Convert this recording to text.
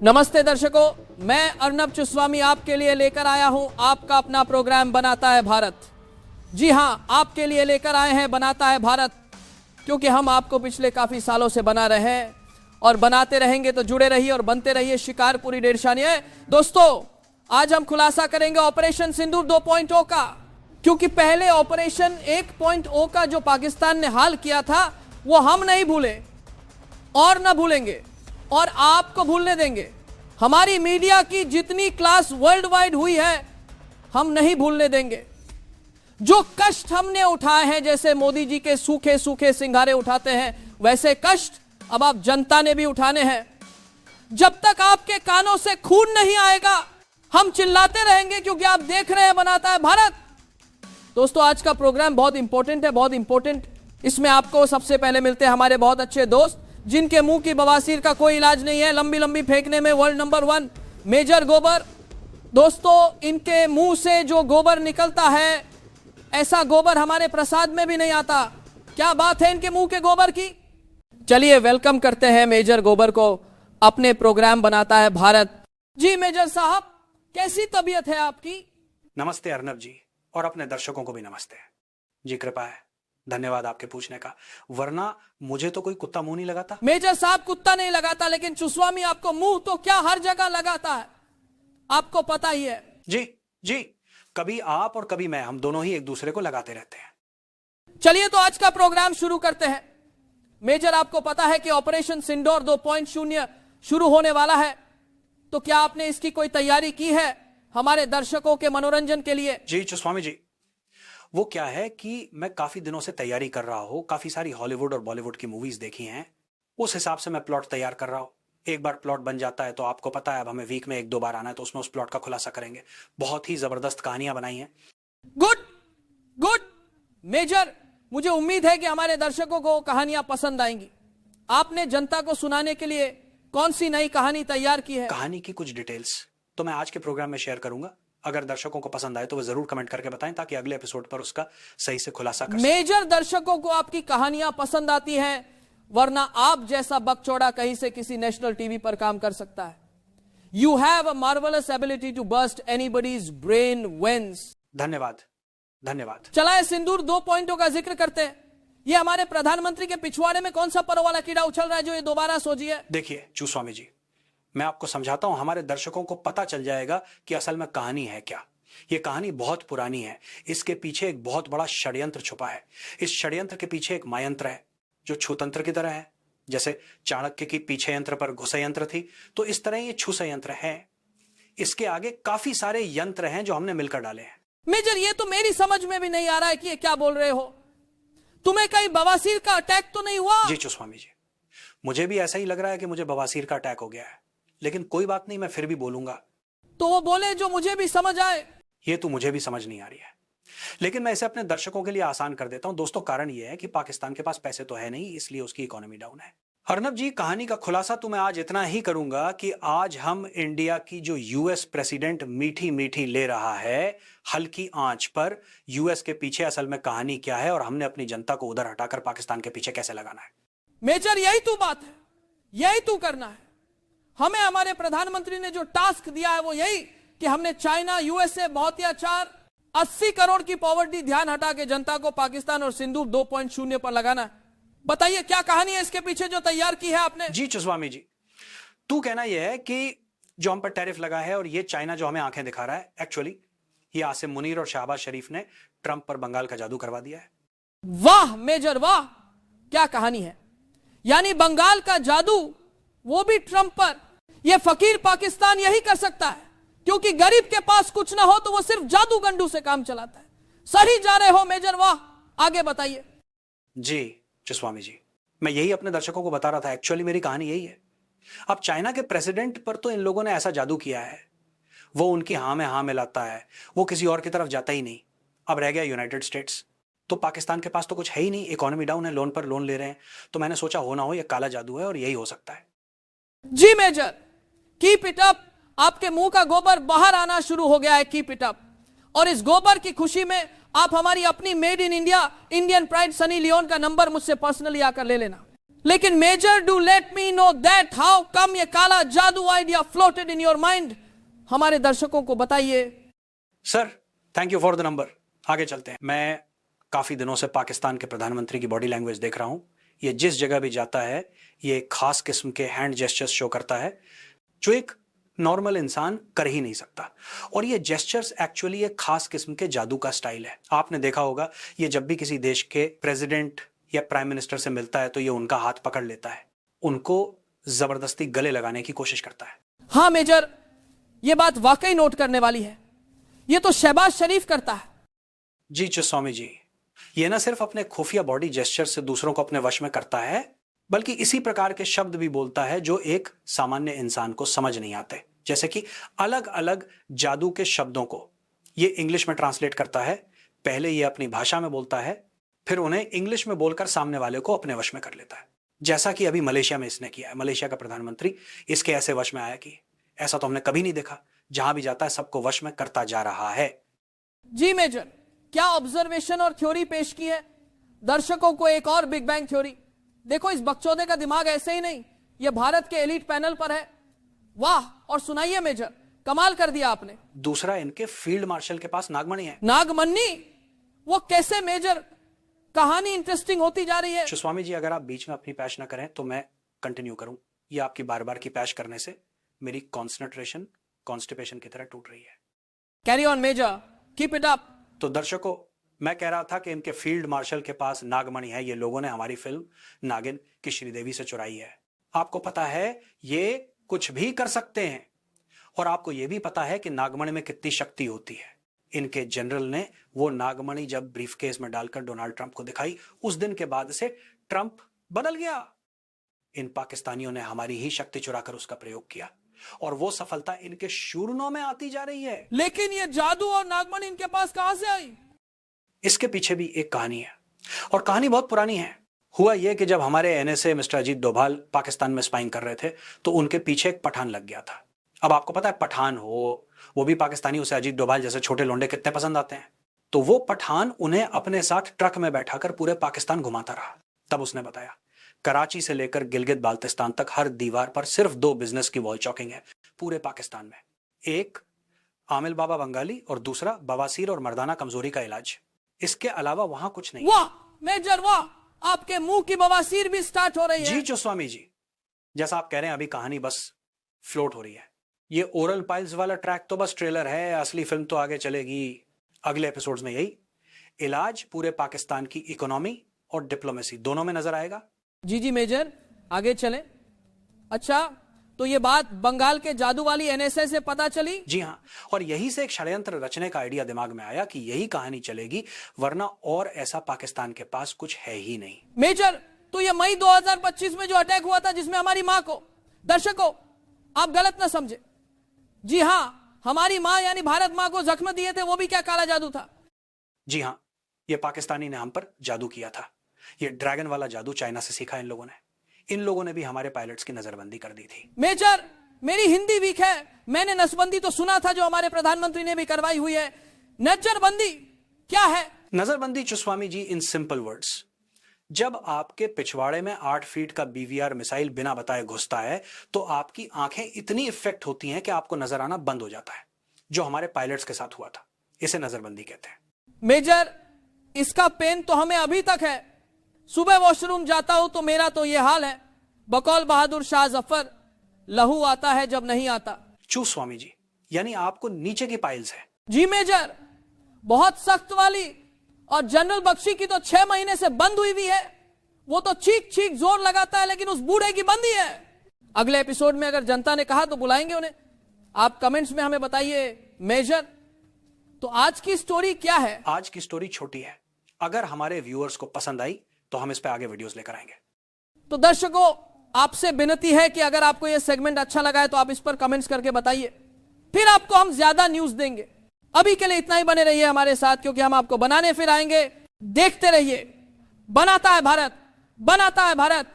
नमस्ते दर्शकों, मैं अर्नब चुस्वामी आपके लिए लेकर आया हूं आपका अपना प्रोग्राम बनाता है भारत। जी हां, आपके लिए लेकर आए हैं बनाता है भारत, क्योंकि हम आपको पिछले काफी सालों से बना रहे हैं और बनाते रहेंगे। तो जुड़े रहिए और बनते रहिए शिकारपुरी डेढ़शानिया। दोस्तों, आज हम खुलासा करेंगे ऑपरेशन सिंदूर 2.0 का, क्योंकि पहले ऑपरेशन 1.0 का जो पाकिस्तान ने हाल किया था वो हम नहीं भूले और न भूलेंगे और आपको भूलने देंगे। हमारी मीडिया की जितनी क्लास वर्ल्ड वाइड हुई है हम नहीं भूलने देंगे। जो कष्ट हमने उठाए हैं, जैसे मोदी जी के सूखे सूखे सिंघारे उठाते हैं, वैसे कष्ट अब आप जनता ने भी उठाने हैं। जब तक आपके कानों से खून नहीं आएगा हम चिल्लाते रहेंगे, क्योंकि आप देख रहे हैं बनाता है भारत। दोस्तों, आज का प्रोग्राम बहुत इंपॉर्टेंट है, बहुत इंपॉर्टेंट। इसमें आपको सबसे पहले मिलते हैं हमारे बहुत अच्छे दोस्त, जिनके मुंह की बवासीर का कोई इलाज नहीं है, लंबी लंबी फेंकने में वर्ल्ड नंबर 1 मेजर गोबर। दोस्तों, इनके मुंह से जो गोबर निकलता है, ऐसा गोबर हमारे प्रसाद में भी नहीं आता। क्या बात है इनके मुंह के गोबर की। चलिए वेलकम करते हैं मेजर गोबर को अपने प्रोग्राम बनाता है भारत। जी मेजर साहब, कैसी तबीयत है आपकी? नमस्ते अर्नब जी, और अपने दर्शकों को भी नमस्ते जी। कृपा है, धन्यवाद आपके पूछने का, वरना मुझे तो कोई कुत्ता मुंह नहीं लगाता। मेजर साहब, कुत्ता नहीं लगाता, लेकिन चुस्वामी आपको मुंह तो क्या हर जगह लगाता है, आपको पता ही है। जी जी, कभी आप और कभी मैं, हम दोनों ही एक दूसरे को लगाते रहते हैं। चलिए तो आज का प्रोग्राम शुरू करते हैं। मेजर, आपको पता है कि ऑपरेशन सिंदूर 2.0 शुरू होने वाला है, तो क्या आपने इसकी कोई तैयारी की है हमारे दर्शकों के मनोरंजन के लिए? जी चुस्वामी जी, वो क्या है कि मैं काफी दिनों से तैयारी कर रहा हूं, काफी सारी हॉलीवुड और बॉलीवुड की मूवीज देखी हैं, उस हिसाब से मैं प्लॉट तैयार कर रहा हूं। एक बार प्लॉट बन जाता है तो आपको पता है अब हमें वीक में 1-2 बार आना है, तो उसमें उस प्लॉट का खुलासा करेंगे। बहुत ही जबरदस्त कहानियां बनाई हैं। गुड गुड मेजर, मुझे उम्मीद है कि हमारे दर्शकों को कहानियां पसंद आएंगी। आपने जनता को सुनाने के लिए कौन सी नई कहानी तैयार की है? कहानी की कुछ डिटेल्स तो मैं आज के प्रोग्राम में शेयर करूंगा। अगर दर्शकों को पसंद आए तो वो जरूर कमेंट करके बताएं, ताकि अगले एपिसोड पर उसका सही से खुलासा कर सकें। मेजर, दर्शकों को आपकी कहानियां पसंद आती हैं, वरना आप जैसा बकचोदा कहीं से किसी नेशनल टीवी पर काम कर सकता है। You have a marvellous ability to bust anybody's brain veins. धन्यवाद धन्यवाद। चलाए सिंदूर 2.0 का जिक्र करते हैं। ये हमारे प्रधानमंत्री के पिछवाड़े में कौन सा परो वाला कीड़ा उछल रहा है जो ये दोबारा सोचिए? देखिए चुस्वामी जी, मैं आपको समझाता हूं, हमारे दर्शकों को पता चल जाएगा कि असल में कहानी है क्या। यह कहानी बहुत पुरानी है, इसके पीछे एक बहुत बड़ा षड्यंत्र छुपा है। इस षड्यंत्र के पीछे एक मायंत्र है जो छूतंत्र की तरह है। जैसे चाणक्य की पीछे यंत्र पर घुसयंत्र थी, तो इस तरह ये छूसयंत्र है। इसके आगे काफी सारे यंत्र हैं जो हमने मिलकर डाले हैं। मेजर, ये तो मेरी समझ में भी नहीं आ रहा है कि ये क्या बोल रहे हो। तुम्हें कहीं बवासीर का अटैक तो नहीं हुआ? जी चुस्वामी जी, मुझे भी ऐसा ही लग रहा है कि मुझे बवासीर का अटैक हो गया है, लेकिन कोई बात नहीं, मैं फिर भी बोलूंगा। तो वो बोले जो मुझे भी समझ आए। ये तो मुझे भी समझ नहीं आ रही है, लेकिन मैं इसे अपने दर्शकों के लिए आसान कर देता हूं। दोस्तों, कारण यह है कि पाकिस्तान के पास पैसे तो है नहीं, इसलिए उसकी इकोनॉमी डाउन है। अर्नब जी, कहानी का खुलासा तो मैं आज इतना ही करूंगा कि आज हम इंडिया की जो यूएस प्रेसिडेंट मीठी मीठी ले रहा है हल्की आंच पर, यूएस के पीछे असल में कहानी क्या है और हमने अपनी जनता को उधर हटाकर पाकिस्तान के पीछे कैसे लगाना है। मेजर, यही तो बात है, यही तो करना है। हमें हमारे प्रधानमंत्री ने जो टास्क दिया है वो यही कि हमने चाइना, यूएसए, बहुत्याचार, 80 करोड़ की पॉवर्टी ध्यान हटा के जनता को पाकिस्तान और सिंदूर 2.0 पर लगाना है। बताइए क्या कहानी है इसके पीछे जो तैयार की है आपने? जी चुस्वामी जी, तू कहना यह है कि जो हम पर टैरिफ लगा है और ये चाइना जो हमें आंखें दिखा रहा है, एक्चुअली ये आसिम मुनीर और शहबाज शरीफ ने ट्रंप पर बंगाल का जादू करवा दिया है। वाह मेजर वाह, क्या कहानी है। यानी बंगाल का जादू, वो भी ट्रंप पर। यह फकीर पाकिस्तान यही कर सकता है, क्योंकि गरीब के पास कुछ ना हो तो वो सिर्फ जादू गंडू से काम चलाता है। सही जा रहे हो मेजर, वाह। आगे बताइए। जी चुस्वामी जी, मैं यही अपने दर्शकों को बता रहा था, एक्चुअली मेरी कहानी यही है। अब चाइना के प्रेसिडेंट पर तो इन लोगों ने ऐसा जादू किया है, वो उनकी हां में हां मिलाता है, वो किसी और की तरफ जाता ही नहीं। अब रह गया यूनाइटेड स्टेट्स, तो पाकिस्तान के पास तो कुछ है ही नहीं, इकोनॉमी डाउन है, लोन पर लोन ले रहे हैं। तो मैंने सोचा हो ना हो ये काला जादू है और यही हो सकता है। जी मेजर, कीप इट अप। आपके मुंह का गोबर बाहर आना शुरू हो गया है, कीप इट अप। और इस गोबर की खुशी में आप हमारी अपनी made in India Indian pride Sunny Leone का नंबर मुझसे पर्सनली आकर ले लेना। लेकिन major do let me know that how come ये काला जादू idea floated in your mind, हमारे दर्शकों को बताइए। Sir thank you for the number. आगे चलते हैं। मैं काफी दिनों से पाकिस्तान के प्रधानमंत्री की बॉडी लैंग्वेज देख रहा हूं। ये जिस जगह भी जाता है ये एक खास किस्म के हैंड जेस्चर्स शो करता है जो एक नॉर्मल इंसान कर ही नहीं सकता। और ये जेस्चर्स एक्चुअली एक खास किस्म के जादू का स्टाइल है। आपने देखा होगा ये जब भी किसी देश के प्रेसिडेंट या प्राइम मिनिस्टर से मिलता है तो ये उनका हाथ पकड़ लेता है, उनको जबरदस्ती गले लगाने की कोशिश करता है। हाँ मेजर, ये बात वाकई नोट करने वाली है। ये तो शहबाज शरीफ करता है। जी स्वामी जी, ये ना सिर्फ अपने खुफिया बॉडी जेस्चर से दूसरों को अपने वश में करता है बल्कि इसी प्रकार के शब्द भी बोलता है जो एक सामान्य इंसान को समझ नहीं आते। जैसे कि अलग अलग जादू के शब्दों को ये इंग्लिश में ट्रांसलेट करता है। पहले ये अपनी भाषा में बोलता है, फिर उन्हें इंग्लिश में बोलकर सामने वाले को अपने वश में कर लेता है। जैसा कि अभी मलेशिया में इसने किया है। मलेशिया का प्रधानमंत्री इसके ऐसे वश में आया कि ऐसा तो हमने कभी नहीं देखा। जहां भी जाता है सबको वश में करता जा रहा है। जी मेजर, क्या ऑब्जर्वेशन और थ्योरी पेश की है। दर्शकों को एक और बिग बैंग थ्योरी। देखो इस बकचोदे का दिमाग ऐसे ही नहीं, यह भारत के एलीट पैनल पर है। वाह, और सुनाइए मेजर, कमाल कर दिया आपने। दूसरा, इनके फील्ड मार्शल के पास नागमणि है। नागमणि? वो कैसे मेजर? कहानी इंटरेस्टिंग होती जा रही है। स्वामी जी अगर आप बीच में अपनी पैश ना करें तो मैं कंटिन्यू करूं। ये आपकी बार बार की पैश करने से मेरी कॉन्सेंट्रेशन कॉन्स्टिपेशन की तरह टूट रही है। Carry on major, keep it up. तो दर्शकों, मैं कह रहा था कि इनके फील्ड मार्शल के पास नागमणि है। ये लोगों ने हमारी फिल्म नागिन की श्रीदेवी से चुराई है। आपको पता है ये कुछ भी कर सकते हैं और आपको यह भी पता है कि नागमणि में कितनी शक्ति होती है। इनके जनरल ने वो नागमणि जब ब्रीफकेस में डालकर डोनाल्ड ट्रंप को दिखाई, उस दिन के बाद से ट्रंप बदल गया। इन पाकिस्तानियों ने हमारी ही शक्ति चुराकर उसका प्रयोग किया और वो सफलता इनके शूरनों में आती जा रही है। लेकिन ये जादू और नागमणि इनके पास कहां से आई? इसके पीछे भी एक कहानी है और कहानी बहुत पुरानी है। हुआ यह कि जब हमारे एनएसए मिस्टर अजीत डोभाल पाकिस्तान में स्पाइंग कर रहे थे तो उनके पीछे एक पठान लग गया था। अब आपको पता है पठान हो वो भी पाकिस्तानी, उसे अजीत डोभाल जैसे छोटे लोंडे कितने पसंद आते हैं। तो वो पठान उन्हें अपने साथ ट्रक में बैठाकर पूरे पाकिस्तान घुमाता रहा। तब उसने बताया कराची से लेकर गिलगित बाल्टिस्तान तक हर दीवार पर सिर्फ 2 बिजनेस की वॉल चॉकिंग है पूरे पाकिस्तान में। एक आमिल बाबा बंगाली और दूसरा बवासीर और मर्दाना कमजोरी का इलाज। इसके अलावा वहां कुछ नहीं। वाह मेजर वाह, आपके मुंह की बवासीर भी स्टार्ट हो रही है। जी स्वामी जी, जैसा आप कह रहे हैं अभी कहानी बस फ्लोट हो रही है। ये ओरल पाइल्स वाला ट्रैक तो बस ट्रेलर है, असली फिल्म तो आगे चलेगी। अगले एपिसोड्स में यही इलाज पूरे पाकिस्तान की इकोनॉमी और डिप्लोमेसी दोनों में नजर आएगा। जी जी मेजर, आगे चलें। अच्छा, तो ये बात बंगाल के जादू वाली एनएसए से पता चली? जी हाँ, और यही से एक षड्यंत्र रचने का आइडिया दिमाग में आया कि यही कहानी चलेगी, वरना और ऐसा पाकिस्तान के पास कुछ है ही नहीं। मेजर, तो ये मई 2025 में जो अटैक हुआ था जिसमें हमारी मां को, दर्शकों आप गलत ना समझे, जी हाँ हमारी मां यानी भारत मां को जख्म दिए थे, वो भी क्या काला जादू था? जी हाँ, ये पाकिस्तानी ने हम पर जादू किया था। ये ड्रैगन वाला जादू चाइना से सीखा इन लोगों ने। इन लोगों ने भी हमारे पायलट्स की नजरबंदी कर दी थी। मेजर, मेरी हिंदी वीक है, मैंने नसबंदी तो सुना था जो हमारे प्रधानमंत्री ने भी करवाई हुई है। नजरबंदी क्या है? नजरबंदी चुस्वामी जी इन सिंपल वर्ड्स, जब आपके पिछवाड़े में 8 फीट का बीवीआर मिसाइल बिना बताए घुसता है तो आपकी आंखें इतनी इफेक्ट होती हैं कि आपको नजर आना बंद हो जाता है, जो हमारे पायलट्स के साथ हुआ था। इसे नजरबंदी कहते हैं। मेजर, इसका पेन तो हमें अभी तक है। सुबह वॉशरूम जाता हूं तो मेरा तो यह हाल है। बकौल बहादुर शाह जफर, लहू आता है जब नहीं आता। चू स्वामी जी, यानी आपको नीचे की पाइल्स है? जी मेजर, बहुत सख्त वाली, और जनरल बख्शी की तो 6 महीने से बंद हुई हुई है। वो तो चीख चीख जोर लगाता है, लेकिन उस बूढ़े की बंदी है। अगले एपिसोड में अगर जनता ने कहा तो बुलाएंगे उन्हें। आप कमेंट्स में हमें बताइए। मेजर, तो आज की स्टोरी क्या है? आज की स्टोरी छोटी है, अगर हमारे व्यूअर्स को पसंद आई तो हम इस पे आगे वीडियोस लेकर आएंगे। तो दर्शकों आपसे विनती है कि अगर आपको यह सेगमेंट अच्छा लगा है तो आप इस पर कमेंट्स करके बताइए, फिर आपको हम ज्यादा न्यूज देंगे। अभी के लिए इतना ही, बने रहिए हमारे साथ क्योंकि हम आपको बनाने फिर आएंगे। देखते रहिए। बनाता है भारत, बनाता है भारत।